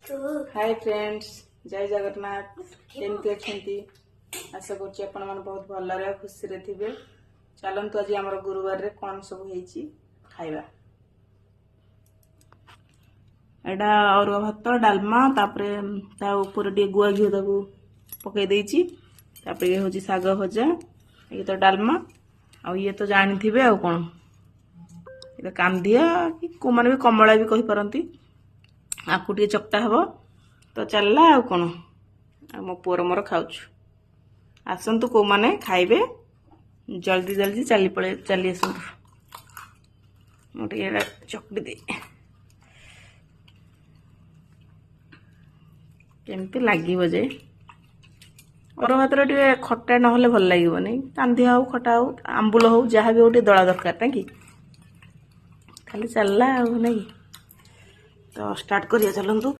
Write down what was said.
Hi friends, जय जगन्नाथ। केमती अच्छी आशा करुच्ची आपण मैंने बहुत भल खुशी रे थे। चलतु आज आम गुरुवार रे कौन सब खाइबा। एटा अरुआ भात डालमा तापरे ता ऊपर टे गुआ घी पकई देइची। तापरे ये होची साग भजा, ये तो डालमा आ ये तो जानी थिबे आ कोन ये कांदिया कि को माने भी कमला भी कहि परंती। आकु टे चकटा हबो तो चलला आ कोन आ मो पुअर मोर खाउछु। आसंतु को माने खाइबे जल्दी जल्दी चली आसंतु। मोटे ये चकटी दे केमती लागिबो जे और भात टे खट्टा नहले भल लागिबोनी। कांदिया हो खटा हो आंबुल हो जहाँ भी गोटे दला दरकार ना कि खाली चलला नहीं तो स्टार्ट करिया चलंतु।